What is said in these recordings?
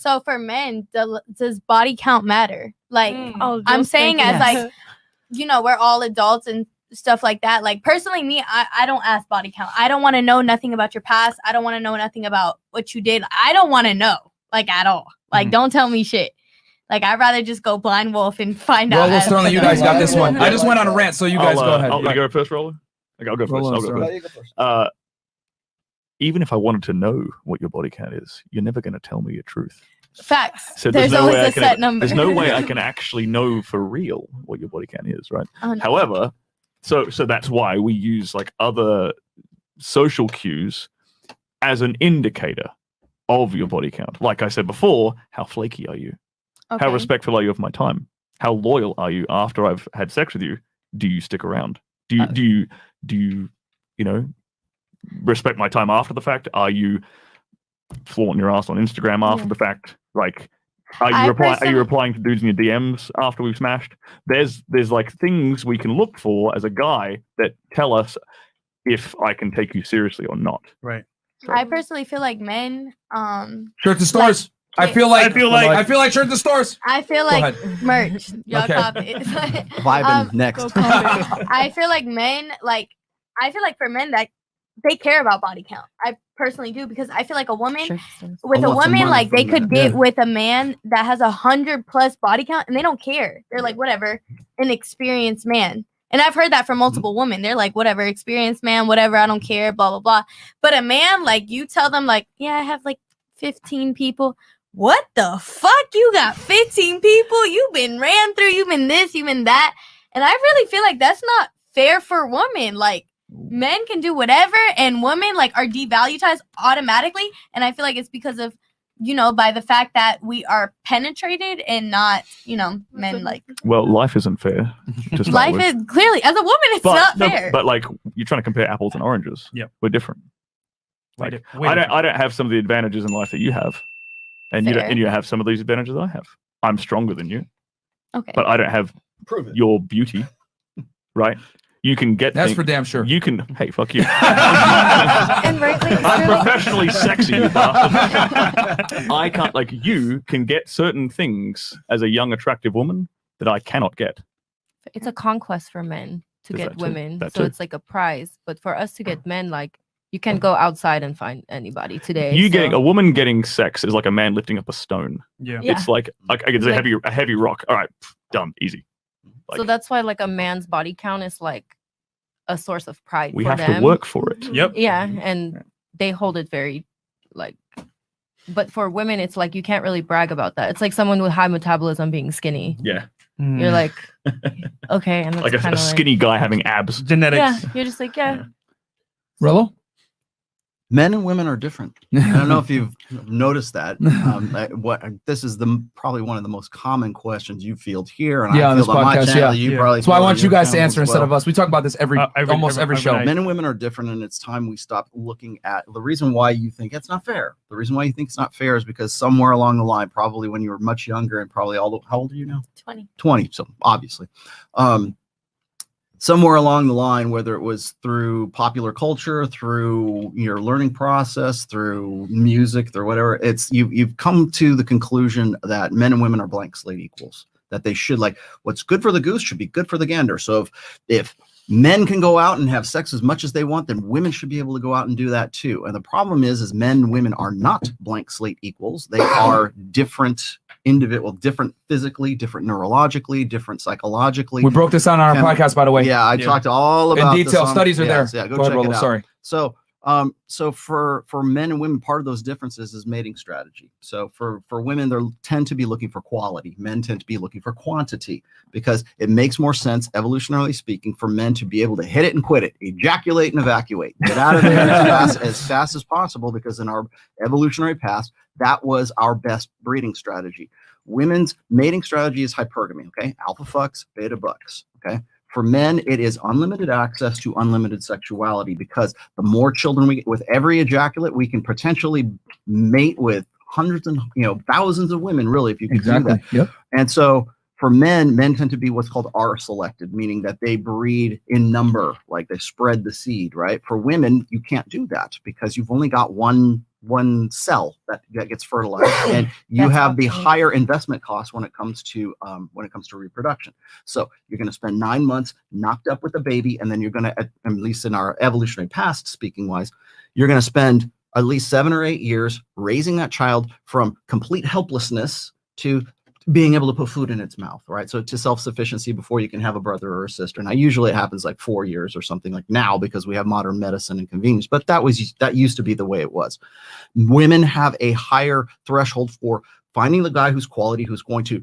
So for men, does body count matter? Like, I'm saying as like, you know, we're all adults and stuff like that. Like personally, me, I don't ask body count. I don't want to know nothing about your past. I don't want to know nothing about what you did. I don't want to know like at all. Like, don't tell me shit. Like, I'd rather just go blind wolf and find out. Roller Sterling, you guys got this one. I just went on a rant, so you guys go ahead. I'll go first, Roller. I'll go first. Even if I wanted to know what your body count is, you're never going to tell me your truth. Facts. So there's always a set number. There's no way I can actually know for real what your body count is, right? However, so that's why we use like other social cues as an indicator of your body count. Like I said before, how flaky are you? Okay. How respectful are you of my time? How loyal are you after I've had sex with you? Do you stick around? Do you you know, respect my time after the fact? Are you flaunting your ass on Instagram after the fact? Like, are you replying to dudes in your DMs after we've smashed? There's like things we can look for as a guy that tell us if I can take you seriously or not. Right. I personally feel like men shirt the stores. Like, I feel like shirt the stores. I feel like merch. Y'all copy it. Vibing next. I feel like men for men that they care about body count. I personally do, because I feel like a woman like they could get with a man that has 100+ body count and they don't care. They're like, whatever, an experienced man. And I've heard that from multiple women. They're like, whatever, experienced man, whatever, I don't care, blah, blah, blah. But a man, like, you tell them like, yeah, I have like 15 people. What the fuck? You got 15 people? You've been ran through, you've been this, you've been that. And I really feel like that's not fair for women. Like, men can do whatever, and women like are devalued automatically. And I feel like it's because of, you know, by the fact that we are penetrated and not, you know, men like. Well, life isn't fair. Life is clearly, as a woman, it's not fair. But like, you're trying to compare apples and oranges. Yeah, we're different. Like, I don't have some of the advantages in life that you have, and you have some of these advantages I have. I'm stronger than you. Okay. But I don't have your beauty, right? You can get that's for damn sure. You can, hey, fuck you. I'm professionally sexy, you bastard. I can't, like, you can get certain things as a young, attractive woman that I cannot get. It's a conquest for men to get women. So it's like a prize. But for us to get men, like, you can go outside and find anybody today. Getting a woman getting sex is like a man lifting up a stone. Yeah. It's like it's a heavy rock. All right, done, easy. Like, so that's why like a man's body count is like a source of pride. We have to work for it. Yep. Yeah, and they hold it very like. But for women, it's like you can't really brag about that. It's like someone with high metabolism being skinny. Yeah. You're like, okay, and that's like a skinny guy having abs. Genetics. Yeah, you're just like, yeah. Rello? Men and women are different. I don't know if you've noticed that. This is probably one of the most common questions you field here, and on this podcast. Probably. That's why I want you guys to answer instead of us. We talk about this almost every show. Men and women are different, and it's time we stop looking at the reason why you think it's not fair. The reason why you think it's not fair is because somewhere along the line, probably when you were much younger, and probably how old are you now? 20. 20. So obviously. Somewhere along the line, whether it was through popular culture, through your learning process, through music, through whatever, you've come to the conclusion that men and women are blank slate equals. That they should, like, what's good for the goose should be good for the gander. So if men can go out and have sex as much as they want, then women should be able to go out and do that too. And the problem is men and women are not blank slate equals. They are different different physically, different neurologically, different psychologically. We broke this down on our podcast, by the way. Yeah, I talked all about in detail. Studies are there. Yeah, go check it out. Sorry. So for men and women, part of those differences is mating strategy. So for women, they tend to be looking for quality. Men tend to be looking for quantity, because it makes more sense, evolutionarily speaking, for men to be able to hit it and quit it, ejaculate and evacuate, get out of there as fast as possible, because in our evolutionary past, that was our best breeding strategy. Women's mating strategy is hypergamy, okay? Alpha fucks, beta bucks, okay? For men, it is unlimited access to unlimited sexuality, because the more children we get with every ejaculate, we can potentially mate with hundreds and thousands of women, really, if you could do that. Yep. And so for men tend to be what's called R-selected, meaning that they breed in number, like they spread the seed, right? For women, you can't do that because you've only got one cell that gets fertilized, and you have the higher investment cost when it comes to reproduction. So you're going to spend 9 months knocked up with a baby, and then you're going to, at least in our evolutionary past, speaking wise, you're going to spend at least 7 or 8 years raising that child from complete helplessness to being able to put food in its mouth, right? So to self-sufficiency before you can have a brother or a sister. Now, usually it happens like 4 years or something like now because we have modern medicine and convenience, but that used to be the way it was. Women have a higher threshold for finding the guy who's quality, who's going to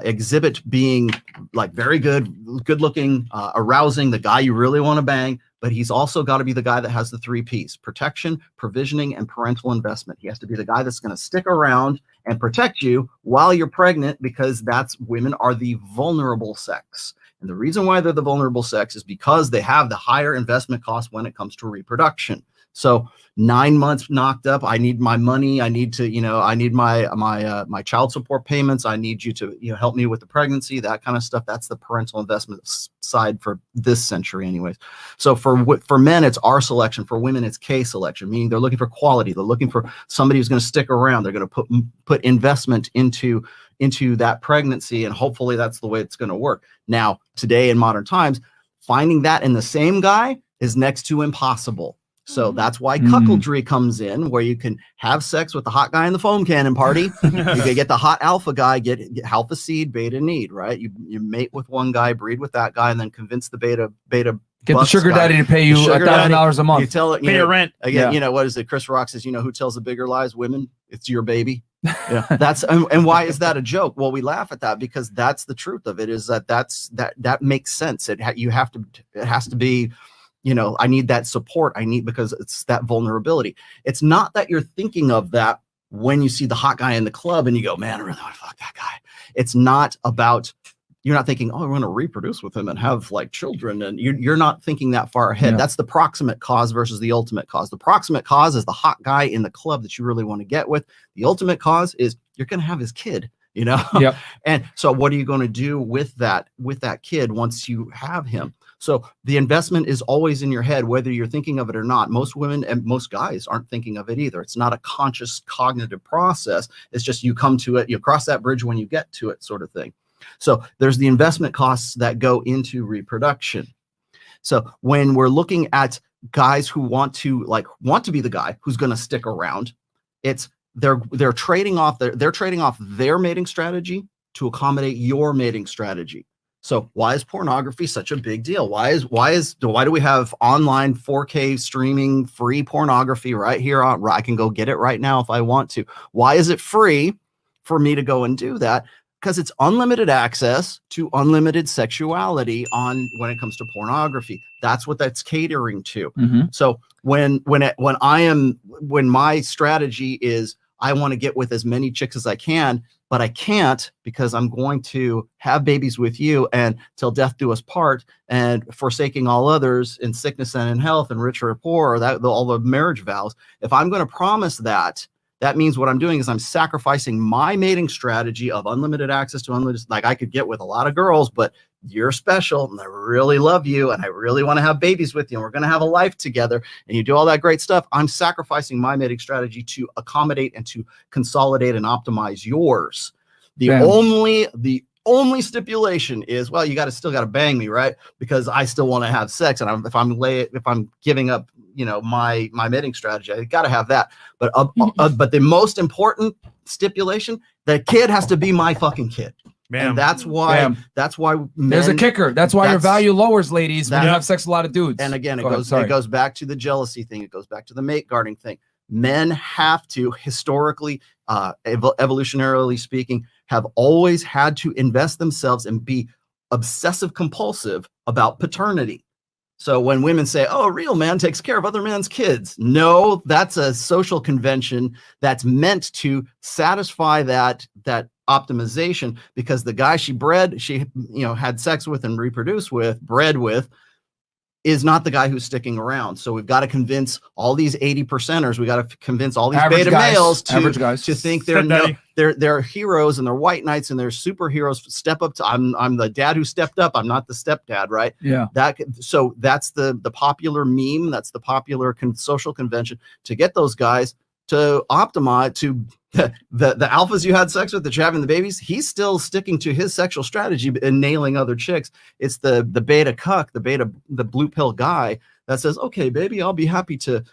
exhibit being like very good looking, arousing, the guy you really want to bang, but he's also got to be the guy that has the 3 P's: protection, provisioning, and parental investment. He has to be the guy that's going to stick around and protect you while you're pregnant, because women are the vulnerable sex. And the reason why they're the vulnerable sex is because they have the higher investment cost when it comes to reproduction. So 9 months knocked up, I need my money. I need to, I need my child support payments. I need you to, help me with the pregnancy, that kind of stuff. That's the parental investment side for this century anyways. So for men, it's R selection. For women, it's K selection, meaning they're looking for quality. They're looking for somebody who's going to stick around. They're going to put investment into that pregnancy. And hopefully that's the way it's going to work. Now, today in modern times, finding that in the same guy is next to impossible. So that's why cuckoldry comes in, where you can have sex with the hot guy in the foam cannon party. You can get the hot alpha guy, get alpha seed, beta need, right? You mate with one guy, breed with that guy, and then convince the beta. Get the sugar daddy to pay you $1,000 a month. You tell it, pay your rent. Again, what is it? Chris Rock says, who tells the bigger lies? Women. It's your baby. Yeah, that's and why is that a joke? Well, we laugh at that because that's the truth of it. Is that makes sense. It has to be. I need that support. Because it's that vulnerability. It's not that you're thinking of that when you see the hot guy in the club and you go, man, I really want to fuck that guy. It's not about, you're not thinking, oh, I want to reproduce with him and have like children. And you're not thinking that far ahead. Yeah. That's the proximate cause versus the ultimate cause. The proximate cause is the hot guy in the club that you really want to get with. The ultimate cause is you're going to have his kid. Yep. And so what are you going to do with that kid once you have him? So the investment is always in your head, whether you're thinking of it or not. Most women and most guys aren't thinking of it either. It's not a conscious cognitive process. It's just you come to it, you cross that bridge when you get to it, sort of thing. So there's the investment costs that go into reproduction. So when we're looking at guys who want to be the guy who's going to stick around, they're trading off their mating strategy to accommodate your mating strategy. So why is pornography such a big deal? Why do we have online 4K streaming free pornography right here I can go get it right now if I want to? Why is it free for me to go and do that? Because it's unlimited access to unlimited sexuality when it comes to pornography. That's what that's catering to. Mm-hmm. So when my strategy is I want to get with as many chicks as I can, but I can't because I'm going to have babies with you and till death do us part, and forsaking all others in sickness and in health, and rich or poor, or all the marriage vows. If I'm going to promise that means what I'm doing is I'm sacrificing my mating strategy of unlimited access to unlimited, like I could get with a lot of girls, but you're special and I really love you and I really want to have babies with you and we're going to have a life together and you do all that great stuff. I'm sacrificing my mating strategy to accommodate and to consolidate and optimize yours. The only stipulation is, well, still got to bang me, right? Because I still want to have sex. And if I'm giving up, my mating strategy, I got to have that. But the most important stipulation, the kid has to be my fucking kid. Bam. And that's why there's a kicker. That's why your value lowers, ladies, when you have sex with a lot of dudes. And again, it goes back to the jealousy thing. It goes back to the mate guarding thing. Men have to historically, evolutionarily speaking, have always had to invest themselves and be obsessive compulsive about paternity. So when women say, oh, a real man takes care of other men's kids. No, that's a social convention that's meant to satisfy that optimization, because the guy she had sex with and bred with, is not the guy who's sticking around. So we've got to convince all these 80%ers, we got to convince all these beta males to think they're they're heroes and they're white knights and they're superheroes. Step up to I'm the dad who stepped up. I'm not the stepdad, right? Yeah. So that's the popular meme. That's the popular social convention to get those guys to optimize to the alphas you had sex with that you're having the babies. He's still sticking to his sexual strategy and nailing other chicks. It's the beta cuck, the blue pill guy that says, okay, baby, I'll be happy to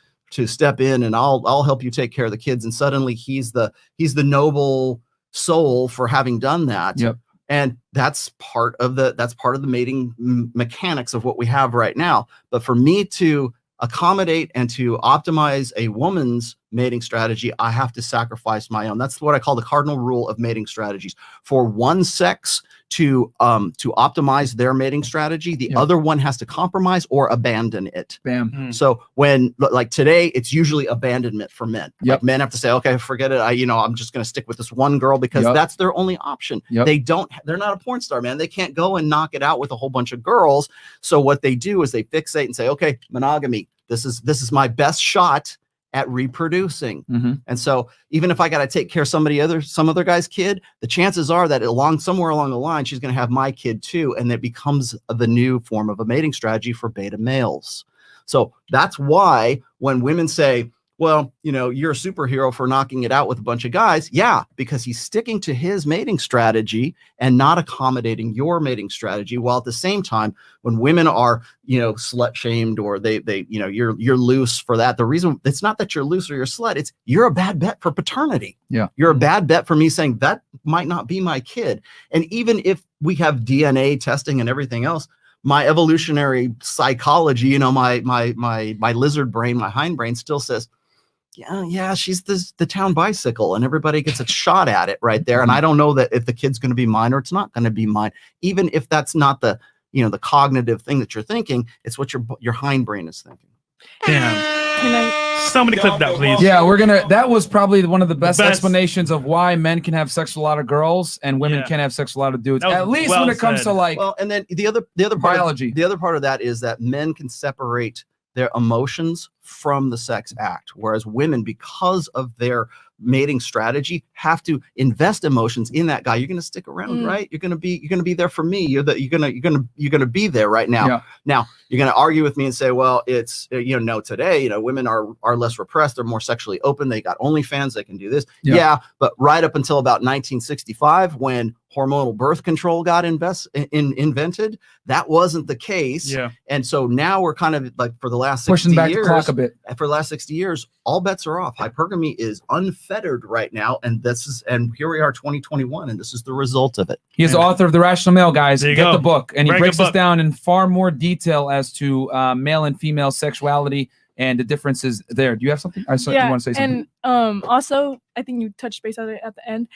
step in and I'll help you take care of the kids. And suddenly he's the noble soul for having done that. Yep. And that's part of the mating mechanics of what we have right now. But for me to accommodate and to optimize a woman's mating strategy, I have to sacrifice my own. That's what I call the cardinal rule of mating strategies. For one sex to optimize their mating strategy, the other one has to compromise or abandon it. Bam. So when, like today, it's usually abandonment for men. Like men have to say, okay, forget it. I'm just going to stick with this one girl because that's their only option. They're not a porn star, man. They can't go and knock it out with a whole bunch of girls. So what they do is they fixate and say, okay, monogamy. This is my best shot at reproducing. And so even if I got to take care of some other guy's kid, the chances are that somewhere along the line, she's going to have my kid too. And it becomes the new form of a mating strategy for beta males. So that's why when women say, well, you're a superhero for knocking it out with a bunch of guys. Yeah, because he's sticking to his mating strategy and not accommodating your mating strategy. While at the same time, when women are, slut shamed or they you're loose for that. The reason it's not that you're loose or you're a slut, it's you're a bad bet for paternity. Yeah. You're a bad bet for me saying that might not be my kid. And even if we have DNA testing and everything else, my evolutionary psychology, my lizard brain, my hindbrain still says, yeah, she's the town bicycle, and everybody gets a shot at it right there. And I don't know that if the kid's going to be mine or it's not going to be mine, even if that's not the cognitive thing that you're thinking, it's what your hindbrain is thinking. Damn. Somebody clip that, please. Yeah, that was probably one of the best explanations of why men can have sex with a lot of girls and women can have sex with a lot of dudes. At least when it comes to and then the other biology. The other part of that is that men can separate their emotions from the sex act, whereas women, because of their mating strategy, have to invest emotions in that guy. You're going to stick around, right? You're going to be there for me. You're going to be there right now. Yeah. Now you're going to argue with me and say, well, it's no, today women are less repressed. They're more sexually open. They got OnlyFans. They can do this. Yeah, but right up until about 1965, when hormonal birth control got invented, that wasn't the case. Yeah. And so now we're kind of like for the last 60 pushing back years, the clock a bit. For the last 60 years, all bets are off. Hypergamy is unfettered right now, and here we are, 2021, and this is the result of it. He is the author of The Rational Male, guys. Get the book, and he breaks this down in far more detail as to male and female sexuality and the differences there. Do you have something? You want to say something? And also, I think you touched base on it at the end.